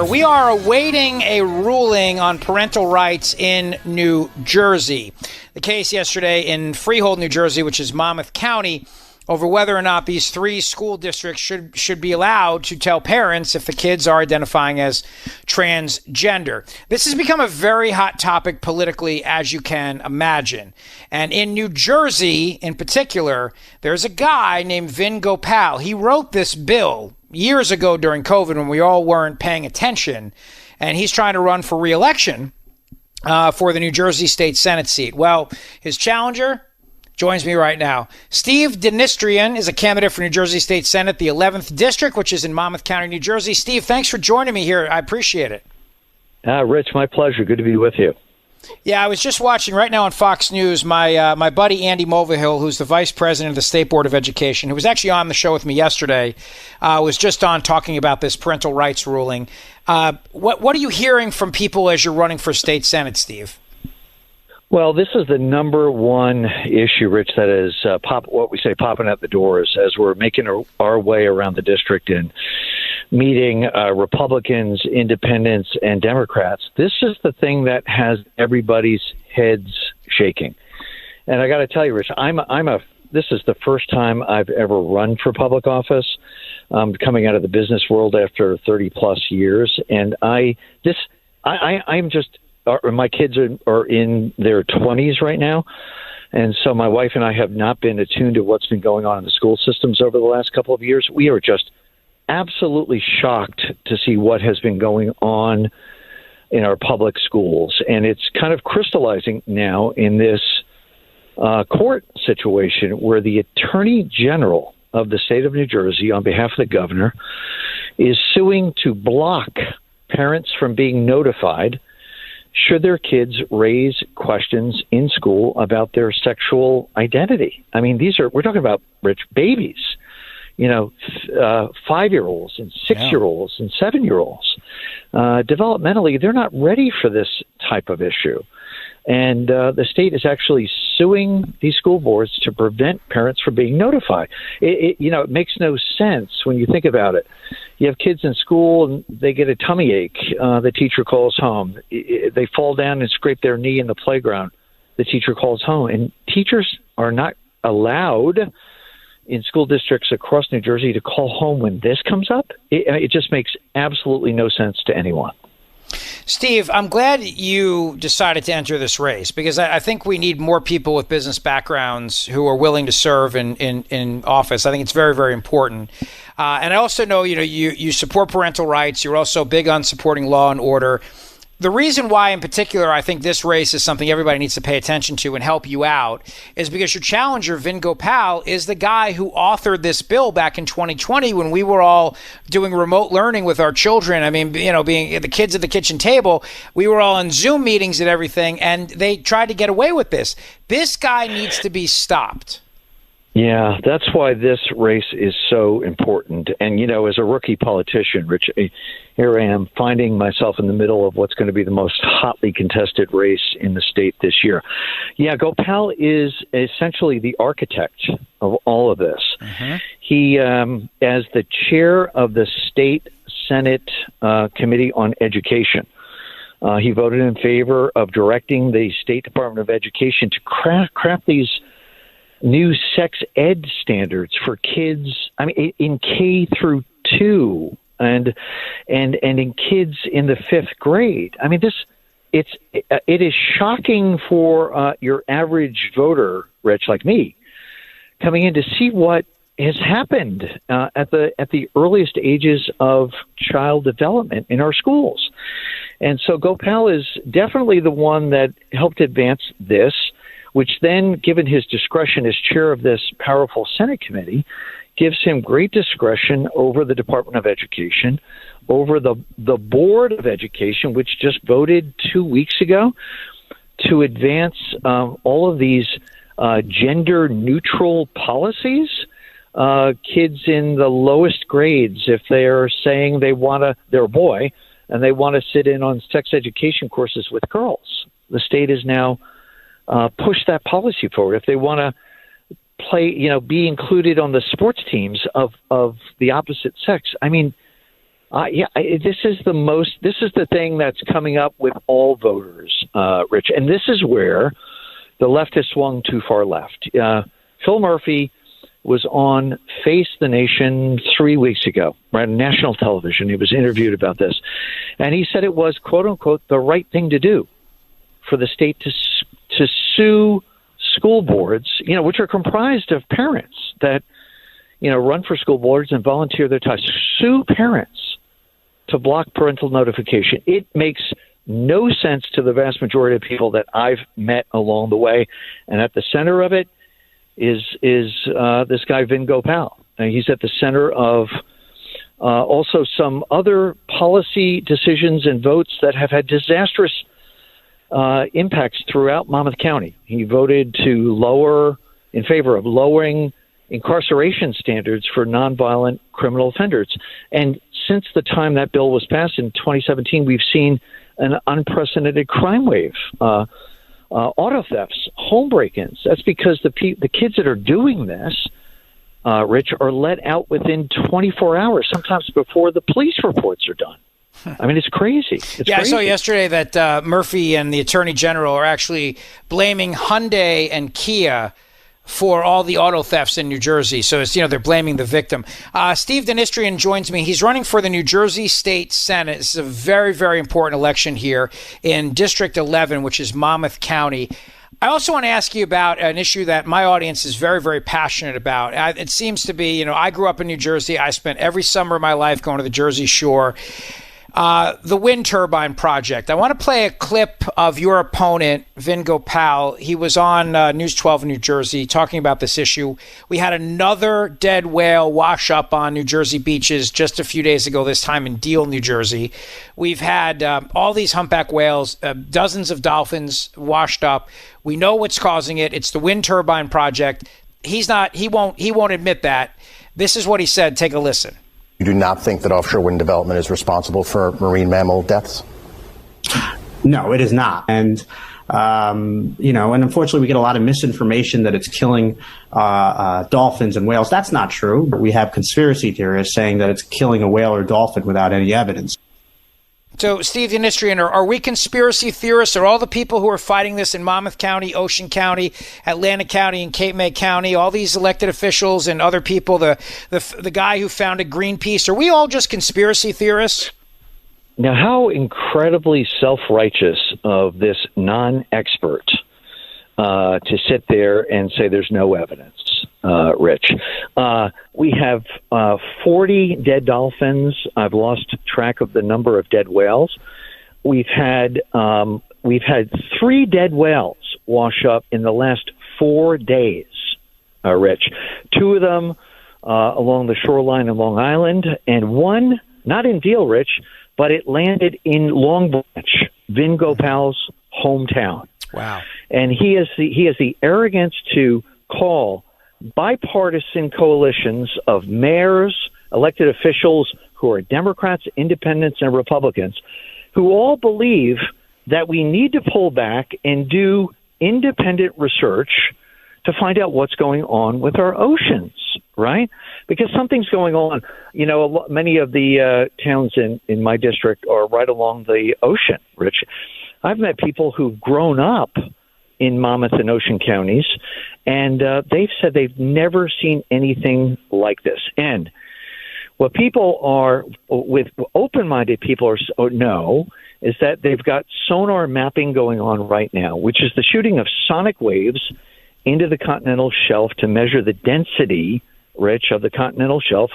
We are awaiting a ruling on parental rights in New Jersey. The case yesterday in Freehold, New Jersey, which is Monmouth County, over whether or not these three school districts should be allowed to tell parents if the kids are identifying as transgender. This has become a very hot topic politically, as you can imagine. And in New Jersey, in particular, there's a guy named Vin Gopal. He wrote this bill years ago during COVID when we all weren't paying attention, and he's trying to run for re-election for the New Jersey State Senate seat. Well, his challenger joins me right now. Steve Dnistrian is a candidate for New Jersey State Senate, the 11th District, which is in Monmouth County, New Jersey. Steve, thanks for joining me here. I appreciate it. Rich, my pleasure. Good to be with you. Yeah, I was just watching right now on Fox News, my buddy Andy Mulvihill, who's the vice president of the State Board of Education, who was actually on the show with me yesterday, was just on talking about this parental rights ruling. What are you hearing from people as you're running for state senate, Steve? Well, this is the number one issue, Rich, that is popping at the doors as we're making our way around the district and meeting Republicans, independents, and Democrats. This is the thing that has everybody's heads shaking. And I got to tell you, Rich, this is the first time I've ever run for public office. Coming out of the business world after 30 plus years, and my kids are in their 20s right now. And so my wife and I have not been attuned to what's been going on in the school systems over the last couple of years. We are just absolutely shocked to see what has been going on in our public schools. And it's kind of crystallizing now in this court situation where the Attorney General of the state of New Jersey, on behalf of the governor, is suing to block parents from being notified should their kids raise questions in school about their sexual identity. I mean, we're talking about, Rich, babies, 5-year-olds and 6-year-olds and 7-year-olds. Developmentally, they're not ready for this type of issue. And the state is actually suing these school boards to prevent parents from being notified. It makes no sense when you think about it. You have kids in school and they get a tummy ache. The teacher calls home. They fall down and scrape their knee in the playground. The teacher calls home. And teachers are not allowed in school districts across New Jersey to call home when this comes up. It just makes absolutely no sense to anyone. Steve, I'm glad you decided to enter this race because I think we need more people with business backgrounds who are willing to serve in office. I think it's very, very important. And I also know, you support parental rights. You're also big on supporting law and order. The reason why, in particular, I think this race is something everybody needs to pay attention to and help you out is because your challenger, Vin Gopal, is the guy who authored this bill back in 2020 when we were all doing remote learning with our children. I mean, being the kids at the kitchen table, we were all on Zoom meetings and everything, and they tried to get away with this. This guy needs to be stopped. Yeah, that's why this race is so important. And, as a rookie politician, Rich, here I am finding myself in the middle of what's going to be the most hotly contested race in the state this year. Yeah, Gopal is essentially the architect of all of this. Mm-hmm. He, as the chair of the State Senate Committee on Education, he voted in favor of directing the State Department of Education to craft these new sex ed standards for kids, in K through 2 and in kids in the 5th grade. I mean, it is shocking for your average voter, Rich, like me, coming in to see what has happened at the earliest ages of child development in our schools. And so Gopal is definitely the one that helped advance this, which then, given his discretion as chair of this powerful Senate committee, gives him great discretion over the Department of Education, over the Board of Education, which just voted 2 weeks ago to advance all of these gender-neutral policies. Kids in the lowest grades, if they're saying they're a boy, and they want to sit in on sex education courses with girls, the state is now push that policy forward. If they want to play, be included on the sports teams of the opposite sex. I mean, This is the thing that's coming up with all voters, Rich. And this is where the left has swung too far left. Phil Murphy was on Face the Nation 3 weeks ago, right, on national television. He was interviewed about this. And he said it was, quote unquote, the right thing to do for the state to sue school boards, which are comprised of parents that, run for school boards and volunteer their time. Sue parents to block parental notification. It makes no sense to the vast majority of people that I've met along the way. And at the center of it is this guy, Vin Gopal. And he's at the center of also some other policy decisions and votes that have had disastrous impacts throughout Monmouth County. He voted in favor of lowering incarceration standards for nonviolent criminal offenders. And since the time that bill was passed in 2017, we've seen an unprecedented crime wave. Auto thefts, home break-ins. That's because the kids that are doing this, Rich, are let out within 24 hours, sometimes before the police reports are done. I mean, it's crazy. Crazy. I saw yesterday that Murphy and the Attorney General are actually blaming Hyundai and Kia for all the auto thefts in New Jersey. So it's, they're blaming the victim. Steve Dnistrian joins me. He's running for the New Jersey State Senate. This is a very, very important election here in District 11, which is Monmouth County. I also want to ask you about an issue that my audience is very, very passionate about. It seems to be, I grew up in New Jersey. I spent every summer of my life going to the Jersey Shore. The wind turbine project. I want to play a clip of your opponent, Vin Gopal. He was on News 12 in New Jersey talking about this issue. We had another dead whale wash up on New Jersey beaches just a few days ago, this time in Deal, New Jersey. We've had all these humpback whales, dozens of dolphins washed up. We know what's causing it. It's the wind turbine project. He won't admit that. This is what he said. Take a listen. You do not think that offshore wind development is responsible for marine mammal deaths? No, it is not. And, and unfortunately we get a lot of misinformation that it's killing dolphins and whales. That's not true. We have conspiracy theorists saying that it's killing a whale or dolphin without any evidence. So, Steve Dnistrian, are we conspiracy theorists? Are all the people who are fighting this in Monmouth County, Ocean County, Atlantic County, and Cape May County, all these elected officials and other people, the guy who founded Greenpeace, are we all just conspiracy theorists? Now, how incredibly self-righteous of this non-expert to sit there and say there's no evidence, Rich. We have 40 dead dolphins. I've lost track of the number of dead whales. We've had 3 dead whales wash up in the last 4 days, Rich. 2 of them along the shoreline of Long Island, and 1 not in Deal, Rich, but it landed in Long Branch, Vin Gopal's hometown. Wow. And he has the arrogance to call bipartisan coalitions of mayors, elected officials who are Democrats, independents, and Republicans, who all believe that we need to pull back and do independent research to find out what's going on with our oceans, right? Because something's going on. Many of the towns in my district are right along the ocean, Rich. I've met people who've grown up in Monmouth and Ocean counties, and they've said they've never seen anything like this. And what people are, with open-minded people know, is that they've got sonar mapping going on right now, which is the shooting of sonic waves into the continental shelf to measure the density, Rich, of the continental shelf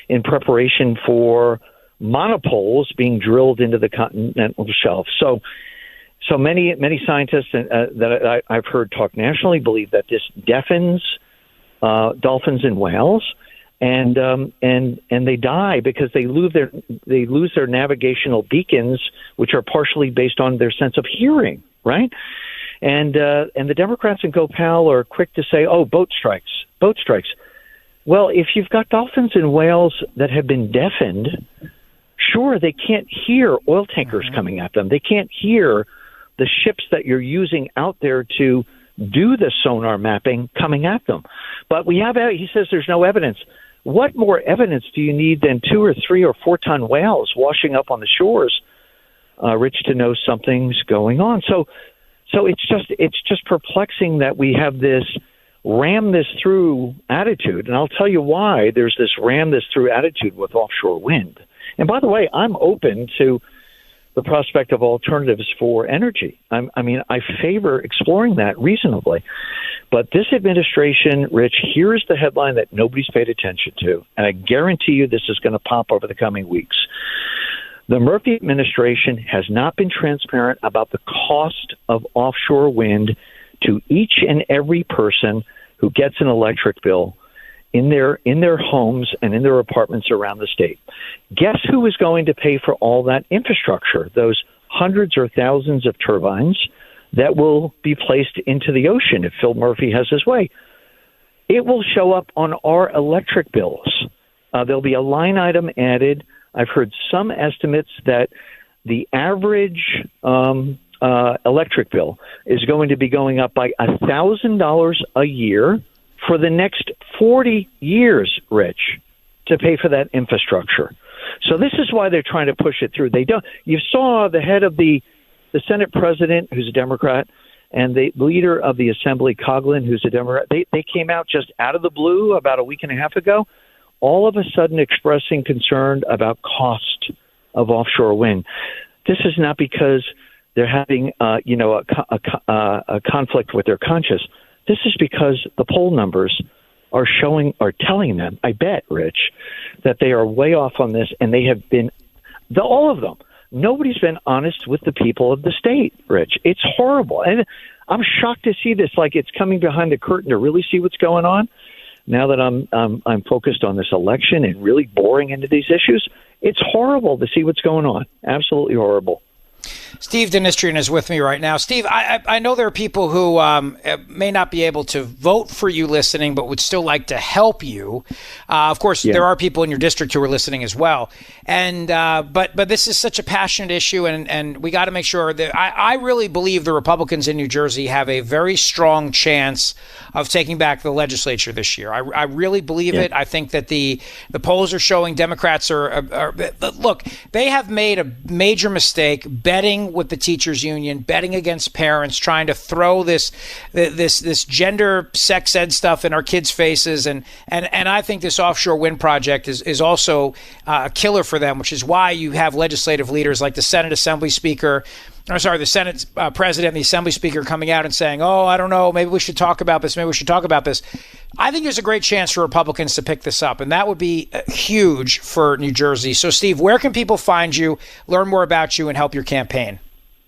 in preparation for monopoles being drilled into the continental shelf. So many scientists that I've heard talk nationally believe that this deafens dolphins and whales, and they die because they lose their navigational beacons, which are partially based on their sense of hearing, right? And the Democrats in Gopal are quick to say, "Oh, boat strikes." Well, if you've got dolphins and whales that have been deafened, sure, they can't hear oil tankers coming at them. They can't hear the ships that you're using out there to do the sonar mapping coming at them. But he says there's no evidence. What more evidence do you need than 2 or 3 or 4 ton whales washing up on the shores, Rich, to know something's going on? So it's just perplexing that we have this ram this through attitude. And I'll tell you why there's this ram this through attitude with offshore wind. And by the way, I'm open to the prospect of alternatives for energy. I favor exploring that reasonably. But this administration, Rich, here's the headline that nobody's paid attention to. And I guarantee you this is going to pop over the coming weeks. The Murphy administration has not been transparent about the cost of offshore wind to each and every person who gets an electric bill in their homes and in their apartments around the state. Guess who is going to pay for all that infrastructure, those hundreds or thousands of turbines that will be placed into the ocean if Phil Murphy has his way? It will show up on our electric bills. There'll be a line item added. I've heard some estimates that the average electric bill is going to be going up by $1,000 a year for the next 40 years, Rich, to pay for that infrastructure. So this is why they're trying to push it through. They don't. You saw the head of the Senate president, who's a Democrat, and the leader of the Assembly, Coughlin, who's a Democrat. They came out just out of the blue about a week and a half ago, all of a sudden expressing concern about cost of offshore wind. This is not because they're having a conflict with their conscience. This is because the poll numbers are telling them, I bet, Rich, that they are way off on this, and they have been, all of them. Nobody's been honest with the people of the state, Rich. It's horrible. And I'm shocked to see this, like it's coming behind the curtain to really see what's going on. Now that I'm focused on this election and really boring into these issues, it's horrible to see what's going on. Absolutely horrible. Steve Dnistrian is with me right now. Steve, I know there are people who may not be able to vote for you listening, but would still like to help you. Of course, there are people in your district who are listening as well. And but this is such a passionate issue, and we got to make sure that I really believe the Republicans in New Jersey have a very strong chance of taking back the legislature this year. I really believe it. I think that the polls are showing Democrats are look, they have made a major mistake betting with the teachers union, betting against parents, trying to throw this gender sex ed stuff in our kids' faces. And I think this offshore wind project is also a killer for them, which is why you have legislative leaders like the Senate president and the Assembly Speaker coming out and saying, oh, I don't know, maybe we should talk about this. I think there's a great chance for Republicans to pick this up, and that would be huge for New Jersey. So, Steve, where can people find you, learn more about you, and help your campaign?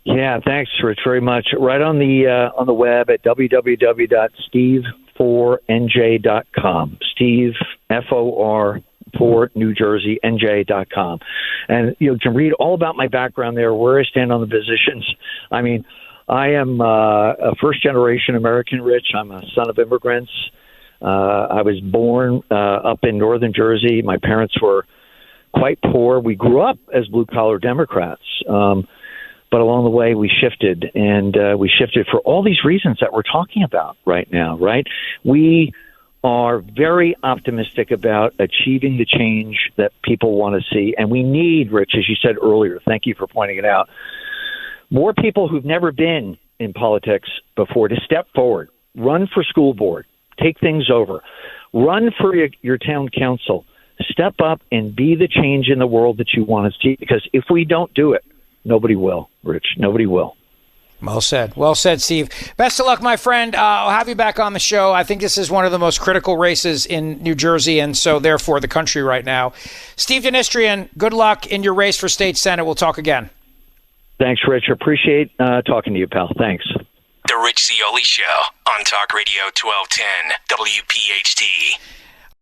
Yeah, thanks, Rich, very much. Right on the web at www.steve4nj.com. Steve, F-O-R, for New Jersey, NJ.com. And you can read all about my background there, where I stand on the positions. I mean, I am a first-generation American, Rich. I'm a son of immigrants. I was born up in northern Jersey. My parents were quite poor. We grew up as blue-collar Democrats. But along the way, we shifted, and we shifted for all these reasons that we're talking about right now, right? We are very optimistic about achieving the change that people want to see. And we need, Rich, as you said earlier, thank you for pointing it out, more people who've never been in politics before to step forward, run for school board, take things over, run for your town council, step up and be the change in the world that you want to see. Because if we don't do it, nobody will, Rich. Nobody will. Well said. Well said, Steve. Best of luck, my friend. I'll have you back on the show. I think this is one of the most critical races in New Jersey and so therefore the country right now. Steve Dnistrian, good luck in your race for state senate. We'll talk again. Thanks, Rich. Appreciate talking to you, pal. Thanks. The Rich Zeoli Show on Talk Radio 1210 WPHT.